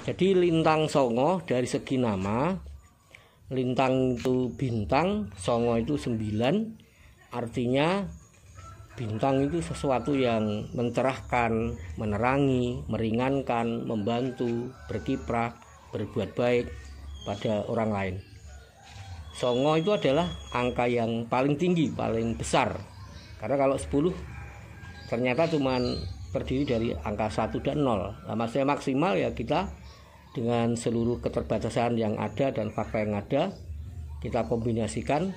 Jadi lintang songo dari segi nama, lintang itu bintang, songo itu 9, artinya bintang itu sesuatu yang mencerahkan, menerangi, meringankan, membantu, berkiprah, berbuat baik pada orang lain. Songo itu adalah angka yang paling tinggi, paling besar. Karena kalau 10 ternyata cuma terdiri dari angka 1 dan 0. Nah, maksudnya maksimal ya kita dengan seluruh keterbatasan yang ada dan fakta yang ada, kita kombinasikan,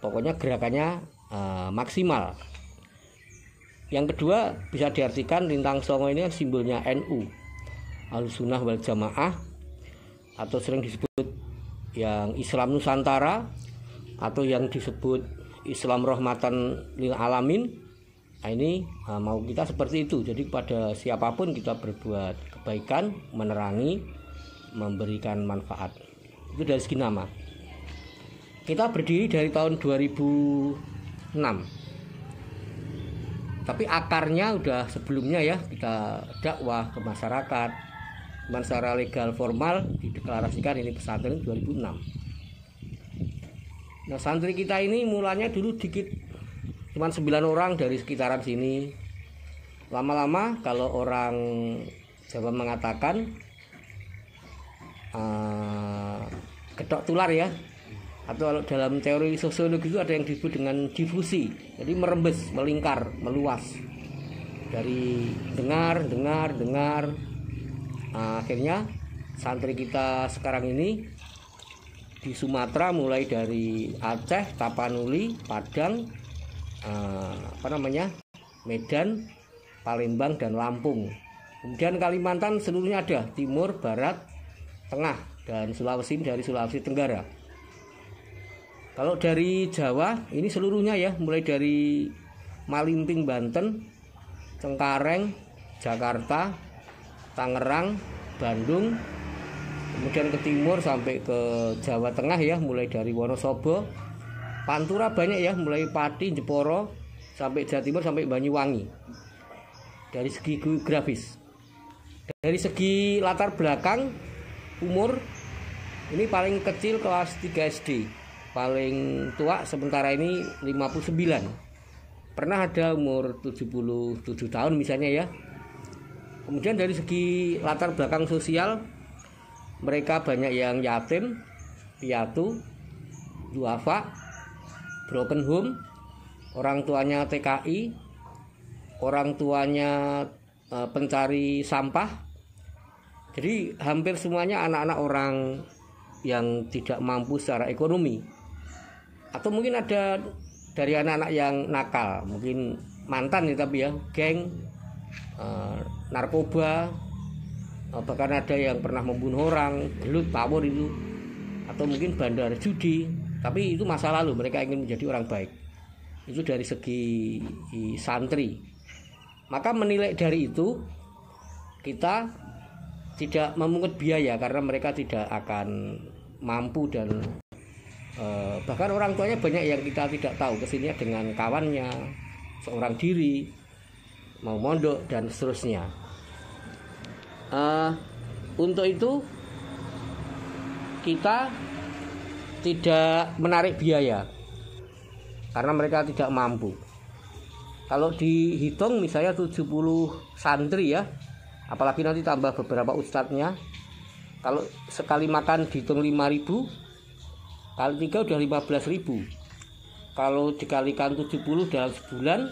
pokoknya gerakannya maksimal. Yang kedua, bisa diartikan lintang songo ini simbolnya NU, Ahlussunnah wal Jamaah, atau sering disebut yang Islam Nusantara, atau yang disebut Islam Rahmatan lil Alamin. Nah, ini mau kita seperti itu. Jadi pada siapapun kita berbuat kebaikan, menerangi, memberikan manfaat. Itu dari segi nama. Kita berdiri dari tahun 2006. Tapi akarnya udah sebelumnya ya, kita dakwah ke masyarakat. Cuman secara legal formal dideklarasikan ini pesantren 2006. Nah, santri kita ini mulanya dulu dikit, cuman 9 orang dari sekitaran sini. Lama-lama kalau orang Jawa mengatakan gedok tular ya, atau kalau dalam teori sosiologi itu ada yang disebut dengan difusi. Jadi merembes, melingkar, meluas dari dengar. Akhirnya santri kita sekarang ini di Sumatera, mulai dari Aceh, Tapanuli, Padang, Medan, Palembang, dan Lampung. Kemudian Kalimantan seluruhnya ada, timur, barat, tengah, dan Sulawesi dari Sulawesi Tenggara. Kalau dari Jawa ini seluruhnya ya, mulai dari Malimping Banten, Cengkareng Jakarta, Tangerang, Bandung, kemudian ke timur sampai ke Jawa Tengah ya, mulai dari Wonosobo, Pantura banyak ya, mulai Pati, Jeporo, sampai Jawa Timur, sampai Banyuwangi. Dari segi geografis. Dari segi latar belakang umur, ini paling kecil kelas 3 SD, paling tua sementara ini 59. Pernah ada umur 77 tahun misalnya ya. Kemudian dari segi latar belakang sosial, mereka banyak yang yatim, piatu, duafa, broken home, orang tuanya TKI, orang tuanya pencari sampah. Jadi hampir semuanya anak-anak orang yang tidak mampu secara ekonomi. Atau mungkin ada dari anak-anak yang nakal, mungkin mantan ya, tapi ya geng, narkoba, bahkan ada yang pernah membunuh orang, gelut, tawur itu, atau mungkin bandar judi. Tapi itu masa lalu, mereka ingin menjadi orang baik. Itu dari segi santri. Maka menilai dari itu, kita tidak memungut biaya karena mereka tidak akan mampu, dan bahkan orang tuanya banyak yang kita tidak tahu, kesini dengan kawannya, seorang diri, mau mondok, dan seterusnya. Untuk itu kita tidak menarik biaya karena mereka tidak mampu. Kalau dihitung misalnya 70 santri ya, apalagi nanti tambah beberapa ustadznya, kalau sekali makan dihitung 5.000 kali 3 udah 15.000. Kalau dikalikan 70 dalam sebulan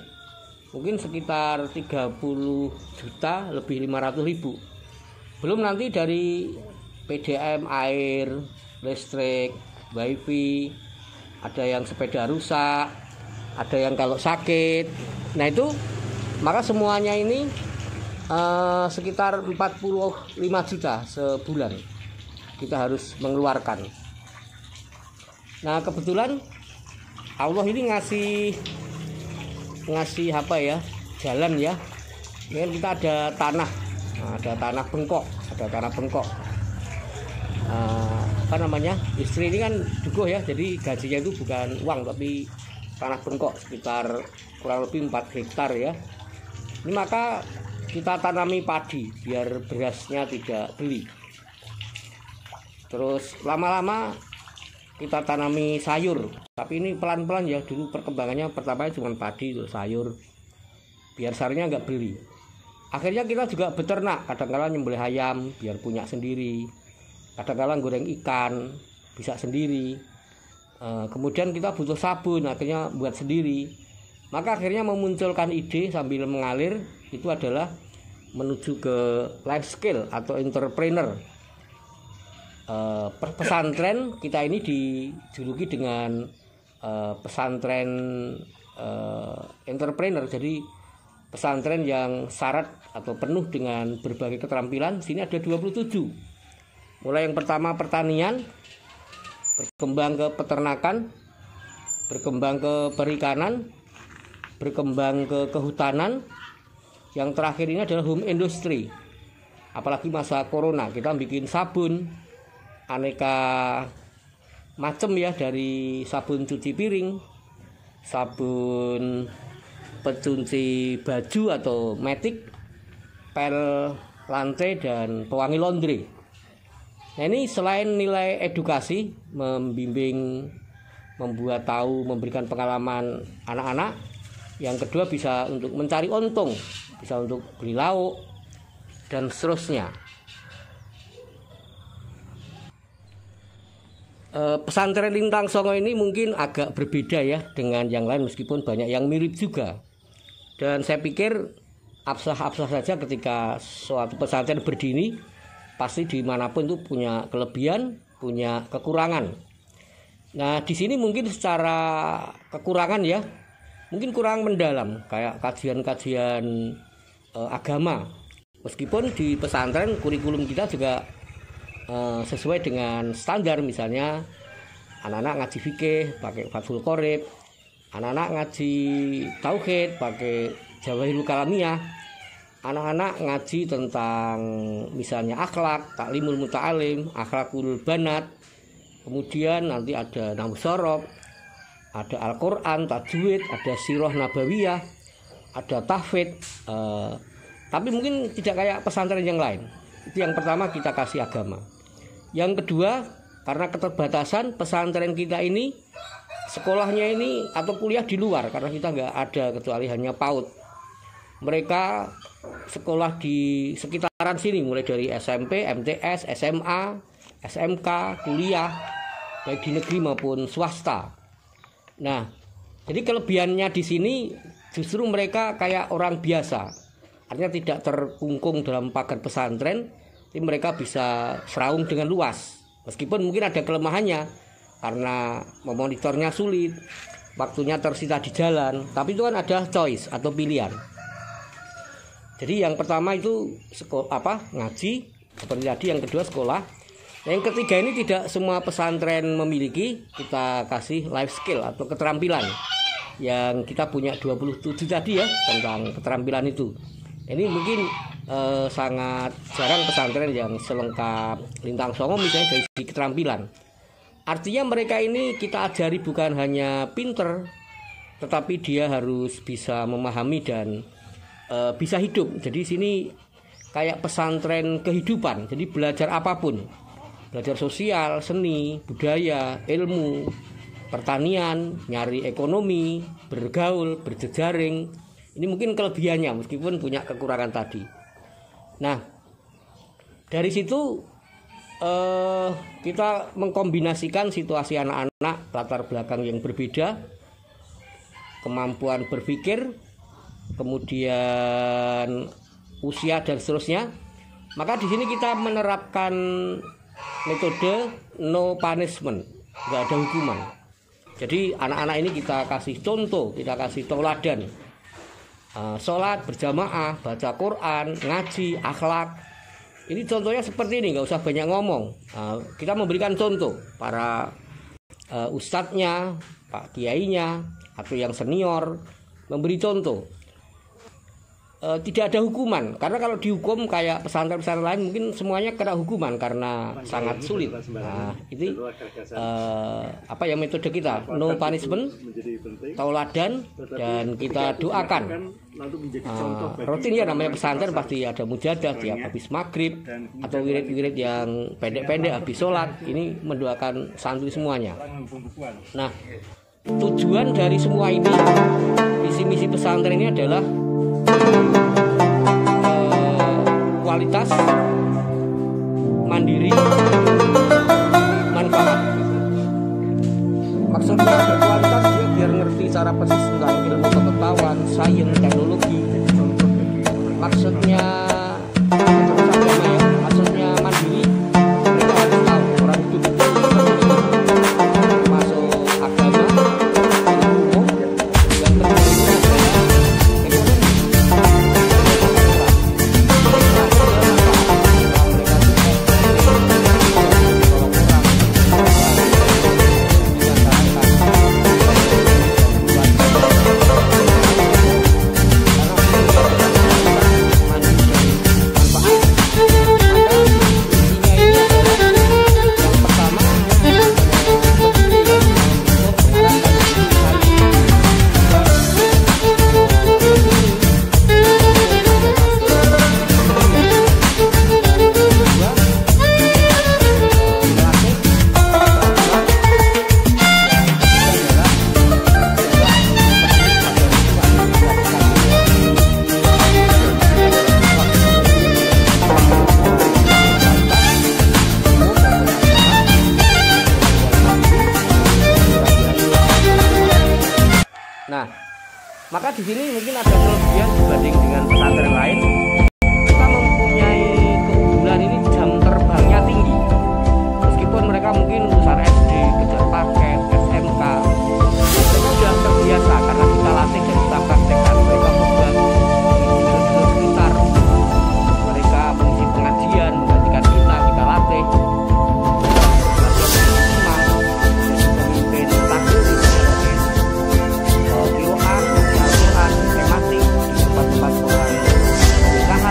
mungkin sekitar 30 juta lebih 500.000. Belum nanti dari PDM, air, listrik, wifi, ada yang sepeda rusak, ada yang kalau sakit. Nah itu, maka semuanya ini sekitar 45 juta sebulan kita harus mengeluarkan. Nah kebetulan Allah ini ngasih apa ya, jalan ya. Ini kita ada tanah. Ada tanah bengkok. Istri ini kan dukuh ya, jadi gajinya itu bukan uang tapi tanah bengkok sekitar kurang lebih 4 hektar ya. Ini maka kita tanami padi biar berasnya tidak beli. Terus lama-lama kita tanami sayur, tapi ini pelan-pelan ya. Dulu perkembangannya pertamanya cuma padi, terus sayur, biar sarnya nggak beli. Akhirnya kita juga beternak, kadang-kadang nyembelih ayam biar punya sendiri, kadang-kadang goreng ikan bisa sendiri. Kemudian kita butuh sabun, akhirnya buat sendiri. Maka akhirnya memunculkan ide sambil mengalir, itu adalah menuju ke life skill atau entrepreneur. Pesantren kita ini dijuluki dengan pesantren entrepreneur. Jadi pesantren yang syarat atau penuh dengan berbagai keterampilan. Sini ada 27. Mulai yang pertama pertanian, berkembang ke peternakan, berkembang ke perikanan, berkembang ke kehutanan. Yang terakhir ini adalah home industry. Apalagi masa corona, kita bikin sabun aneka macam ya, dari sabun cuci piring, sabun pencuci baju atau metik, pel lantai, dan pewangi laundry. Nah, ini selain nilai edukasi, membimbing, membuat tahu, memberikan pengalaman anak-anak, yang kedua bisa untuk mencari untung, bisa untuk beli lauk dan seterusnya. Pesantren Lintang Songo ini mungkin agak berbeda ya dengan yang lain, meskipun banyak yang mirip juga. Dan saya pikir absah-absah saja ketika suatu pesantren berdiri. Pasti dimanapun itu punya kelebihan, punya kekurangan. Nah, di sini mungkin secara kekurangan ya, mungkin kurang mendalam, kayak kajian-kajian agama. Meskipun di pesantren kurikulum kita juga sesuai dengan standar, misalnya anak-anak ngaji fikih pakai Fathul Qorib, anak-anak ngaji tauhid pakai Jawahirul Kalamiyah, anak-anak ngaji tentang misalnya akhlak, taklimul muta'alim, akhlakul banat, kemudian nanti ada nahwu shorof, ada Al-Quran, tajwid, ada sirah nabawiyah, ada tahfidz. Tapi mungkin tidak kayak pesantren yang lain. Itu yang pertama, kita kasih agama. Yang kedua, karena keterbatasan pesantren kita ini, sekolahnya ini atau kuliah di luar, karena kita nggak ada kecuali hanya PAUD. Mereka sekolah di sekitaran sini, mulai dari SMP, MTS, SMA, SMK, kuliah, baik di negeri maupun swasta. Nah, jadi kelebihannya di sini justru mereka kayak orang biasa, artinya tidak terkungkung dalam pagar pesantren. Jadi mereka bisa seraung dengan luas, meskipun mungkin ada kelemahannya karena memonitornya sulit, waktunya tersita di jalan. Tapi itu kan ada choice atau pilihan. Jadi yang pertama itu ngaji seperti tadi, yang kedua sekolah. Yang ketiga ini tidak semua pesantren memiliki, kita kasih life skill atau keterampilan yang kita punya 27 tadi ya, tentang keterampilan itu. Ini mungkin sangat jarang pesantren yang selengkap Lintang Songo misalnya dari segi keterampilan. Artinya mereka ini kita ajari bukan hanya pinter, tetapi dia harus bisa memahami dan bisa hidup. Jadi sini kayak pesantren kehidupan. Jadi belajar apapun, belajar sosial, seni, budaya, ilmu, pertanian, nyari ekonomi, bergaul, berjejaring. Ini mungkin kelebihannya meskipun punya kekurangan tadi. Nah, dari situ kita mengkombinasikan situasi anak-anak, latar belakang yang berbeda, kemampuan berpikir, kemudian usia dan seterusnya. Maka di sini kita menerapkan metode no punishment, nggak ada hukuman. Jadi anak-anak ini kita kasih contoh, kita kasih teladan. Sholat berjamaah, baca Quran, ngaji, akhlak. Ini contohnya seperti ini, nggak usah banyak ngomong. Kita memberikan contoh, para ustadznya, pak kiainya, atau yang senior memberi contoh. tidak ada hukuman, karena kalau dihukum kayak pesantren-pesantren lain mungkin semuanya kena hukuman karena sangat sulit. Nah, ini metode kita, no punishment, tauladan, dan kita doakan. Rutin ya, namanya pesantren pasti ada mujadah tiap habis maghrib atau wirid-wirid yang pendek-pendek habis sholat. Ini mendoakan santri semuanya. Nah, tujuan dari semua ini, misi-misi pesantren ini adalah kualitas, mandiri, manfaat. Maksudnya berkualitas dia biar ngerti cara persis tentang ilmu pengetahuan, sains, teknologi. Maksudnya maksudnya mandiri, mereka harus tahu orang itu masuk agama, umum, yang terpenting maka di sini mungkin ada kelebihan dibanding dengan pesantren lain. Kita mempunyai keunggulan ini jam terbangnya tinggi. Meskipun mereka mungkin lulusan SD, kejar paket, SMK, mereka sudah terbiasa karena kita latih dan kita praktekkan. Mereka membuat video sekitar, mereka mengisi pengajian, menggantikan kita latih. Tempat orang nikahan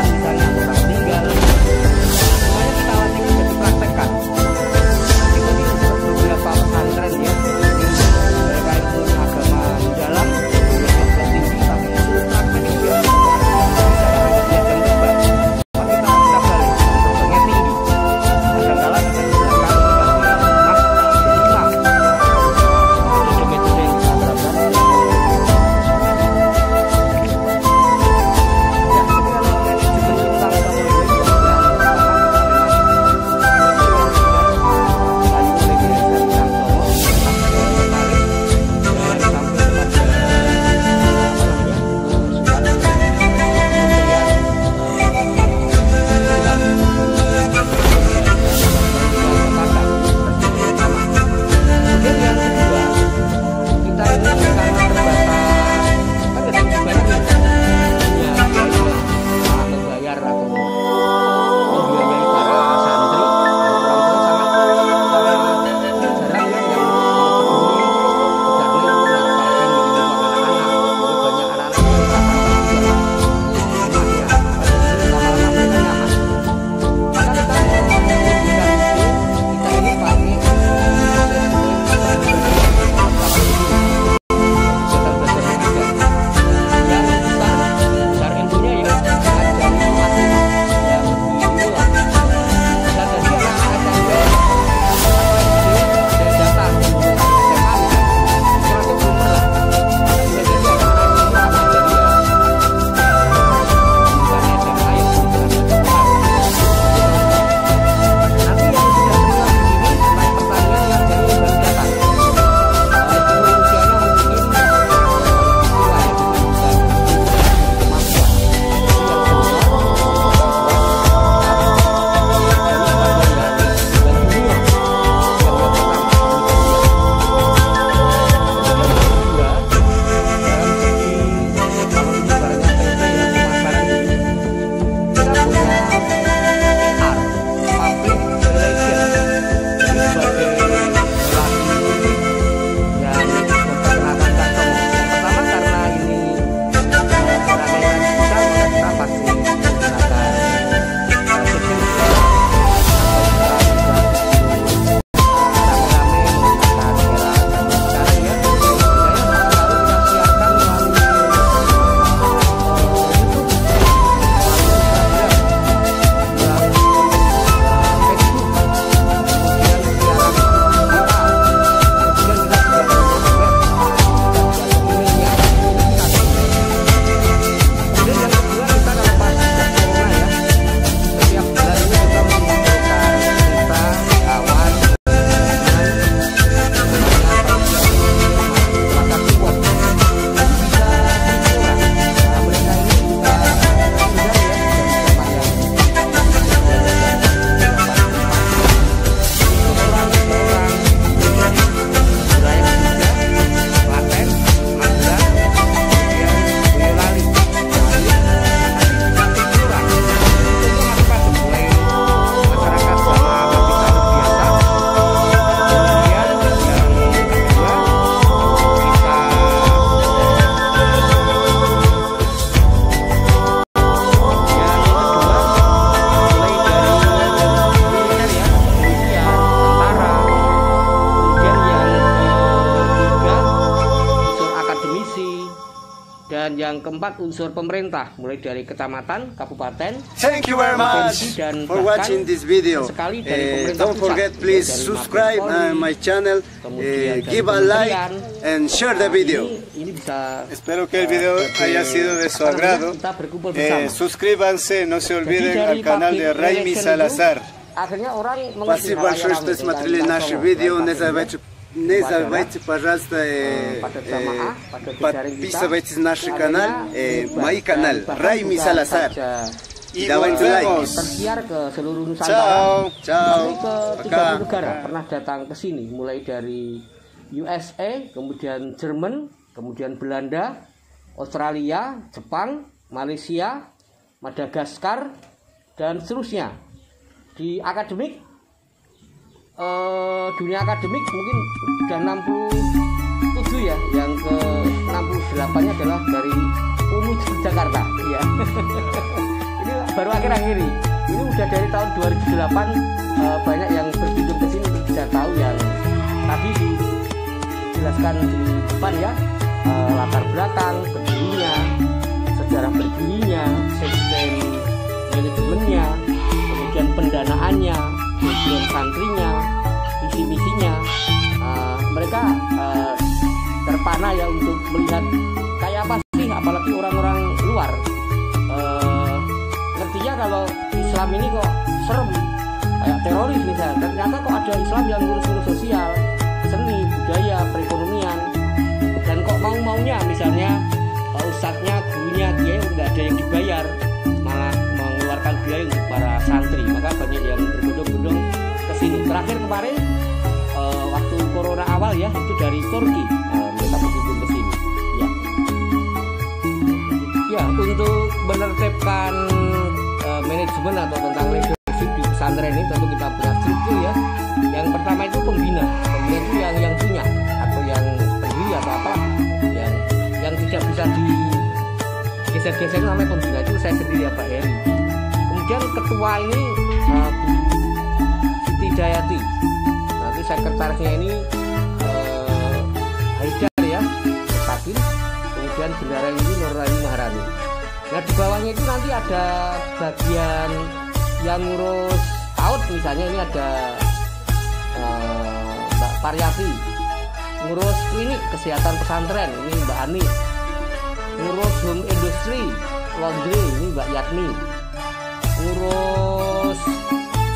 keempat unsur pemerintah, mulai dari kecamatan, kabupaten, Thank you very much dan for watching this video. sekali dari pemerintah Don't forget, pusat, please dari subscribe Mabes Polri, my channel, kemudian dari give a like kementerian. and share the video. Ini bisa Espero que el video haya sido de su agrado. kita berkumpul bersama. Suscríbanse, no se olviden Jadi al dari canal de public Raimi relation Salazar. itu, akhirnya orang mengerti Спасибо hal большое, yang что ramai смотрели tentang наше Kongo. видео. Baik, Не Pak забывайте, пожалуйста, подписывайтесь на наш канал, мой канал, Raimi Salazar. И давайте лайк. Tersiar ke seluruh Nusantara. Ciao. Sampai ke 30 negara pernah datang ke sini, mulai dari USA, kemudian Jerman, kemudian Belanda, Australia, Jepang, Malaysia, Madagaskar, dan seterusnya. Di akademik, dunia akademik mungkin sudah 67 ya, yang ke 68-nya adalah dari UNU Jakarta ya. Ini baru akhir-akhir ini udah dari tahun 2008 banyak yang berkunjung ke sini. Tidak tahu yang tadi dijelaskan di depan ya, latar belakang berdirinya, sejarah berdirinya, sistem manajemennya, kemudian pendanaannya, kemudian santrinya, visi misinya. Mereka terpana ya untuk melihat kayak apa sih, apalagi orang-orang luar ngertinya kalau Islam ini kok serem kayak teroris misalnya. Ternyata kok ada Islam yang ngurus-ngurus sosial, seni, budaya, perekonomian, dan kok mau-maunya misalnya ustadznya, gurunya, dia nggak ada yang dibayar, malah mengeluarkan biaya untuk para santri. Maka banyak yang berbondong-bondong ke sini. Terakhir kemarin waktu corona awal ya, itu dari Turki mereka berkunjung ke sini ya, untuk menertibkan manajemen atau tentang leadership di pesantren ini. Tentu kita punya struktur ya. Yang pertama itu pembina itu yang punya atau yang pendiri atau apa yang tidak bisa digeser-geser, namanya pembina, itu saya sendiri ya Pak Heri. Kemudian ketua ini Bu Siti Dayati, nanti sekretarisnya ini Haidar ya, Sakil, kemudian bendara ini Nurani Maharani. Nah di bawahnya itu nanti ada bagian yang ngurus PAUD, misalnya ini ada Mbak Paryati, ngurus klinik kesehatan pesantren ini Mbak Ani, ngurus home industry laundry ini Mbak Yatni, ngurus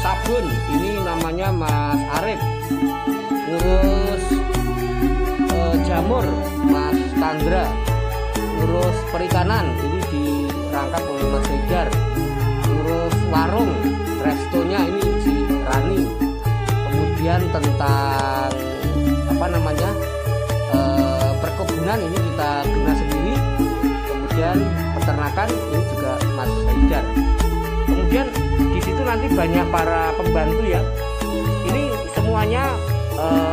sabun ini namanya Mas Arif, ngurus jamur Mas Chandra, ngurus perikanan ini dirangkap oleh Mas Haidar, ngurus warung restonya ini si Rani, kemudian tentang apa namanya perkebunan ini kita guna sendiri, kemudian peternakan ini juga Mas Haidar. Kemudian di situ nanti banyak para pembantu ya, ini semuanya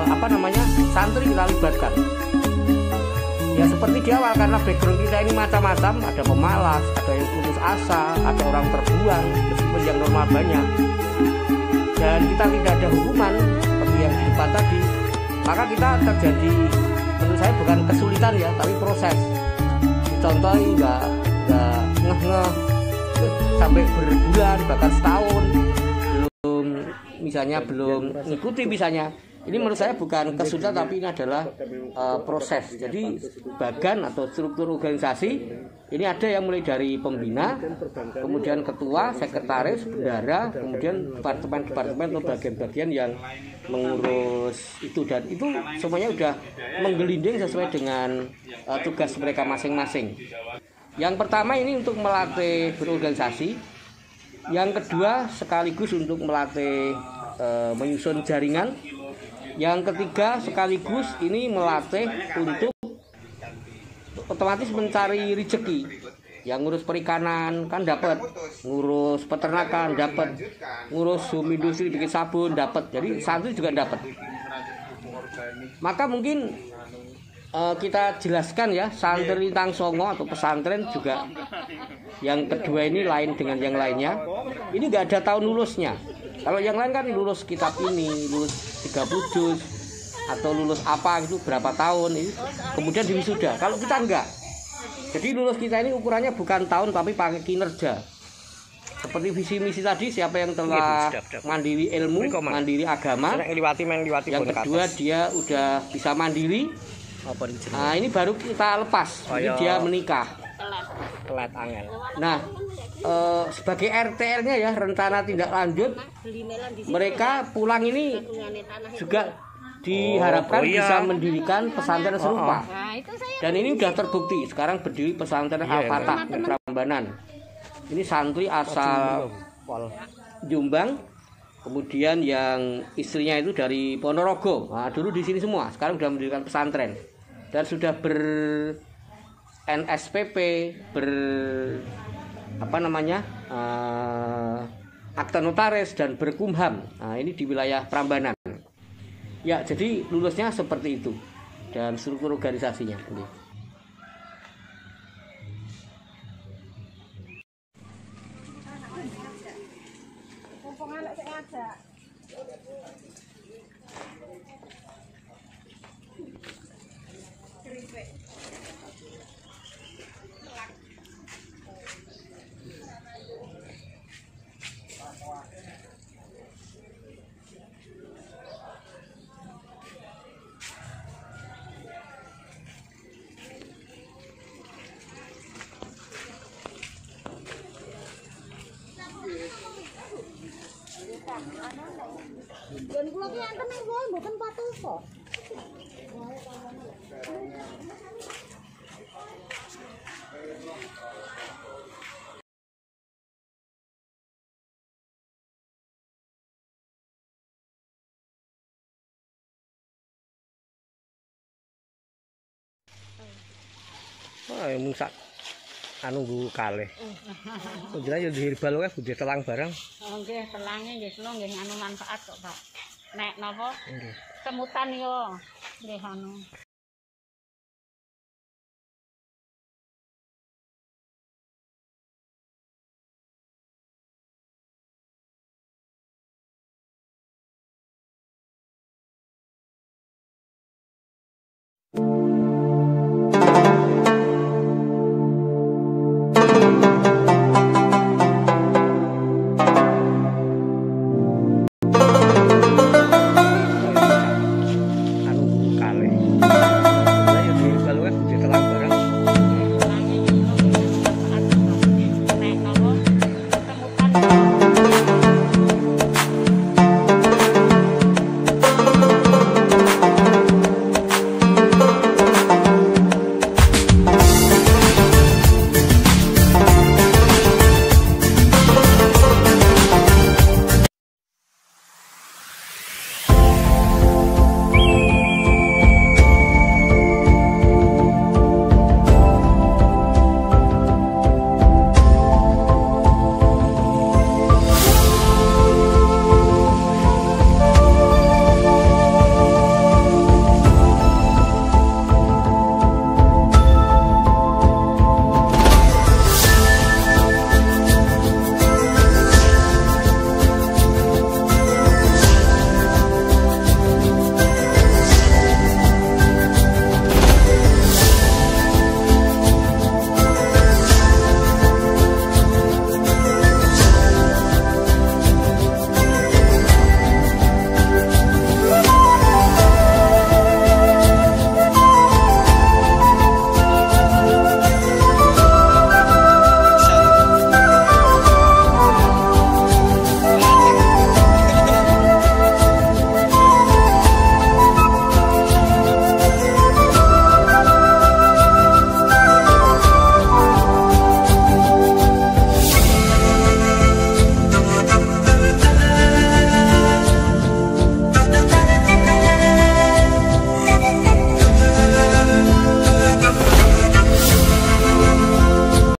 apa namanya santri kita libatkan ya, seperti di awal, karena background kita ini macam-macam, ada pemalas, ada yang putus asa, ada orang terbuang meskipun yang normal banyak, dan kita tidak ada hukuman seperti yang di depan tadi. Maka kita terjadi, menurut saya bukan kesulitan ya, tapi proses. Dicontohi nggak ngeh-ngeh sampai berbulan bahkan setahun belum ngikuti misalnya. Ini menurut saya bukan kesulitan, tapi ini adalah proses. Jadi bagan atau struktur organisasi ini ada yang mulai dari pembina, kemudian ketua, sekretaris, bendara, kemudian departemen-departemen atau bagian-bagian yang mengurus itu, dan itu semuanya sudah menggelinding sesuai dengan tugas mereka masing-masing. Yang pertama ini untuk melatih berorganisasi, yang kedua sekaligus untuk melatih menyusun jaringan, yang ketiga sekaligus ini melatih untuk otomatis mencari rezeki. Yang ngurus perikanan kan dapat, ngurus peternakan dapat, ngurus home industri bikin sabun dapat, jadi santri juga dapat. Maka mungkin kita jelaskan ya, santri Tang Songo atau pesantren juga yang kedua ini lain dengan yang lainnya. Ini nggak ada tahun lulusnya. Kalau yang lain kan lulus kitab ini, lulus 30 juz atau lulus apa itu berapa tahun ini, kemudian diwisuda. Kalau kita enggak, Jadi lulus kita ini ukurannya bukan tahun tapi pakai kinerja. Seperti visi misi tadi, siapa yang telah mandiri ilmu, mandiri agama. Yang kedua dia udah bisa mandiri. Nah ini baru kita lepas, jadi dia menikah. Nah sebagai RTL-nya ya, rencana tindak lanjut, mereka pulang ini juga diharapkan bisa mendirikan pesantren serupa. Dan ini sudah terbukti, sekarang berdiri pesantren Al-Fatah di Prambanan. Ini santri asal Jombang, kemudian yang istrinya itu dari Ponorogo. Nah, dulu di sini semua, sekarang sudah mendirikan pesantren dan sudah ber NSPP, ber akta notaris dan berkumham. Nah, ini di wilayah Prambanan. Ya, jadi lulusnya seperti itu dan struktur organisasinya. Dan kula ki enten ning kono mboten patuh kok. Wah, mung sak anu nggo kalih. Jenenge yo dihirbal wae budhe telang barang. Oh nggih, telange nggih kula nggih anu manfaat kok, Pak. Nek napa? Nggih. Semutan yo nggih anu.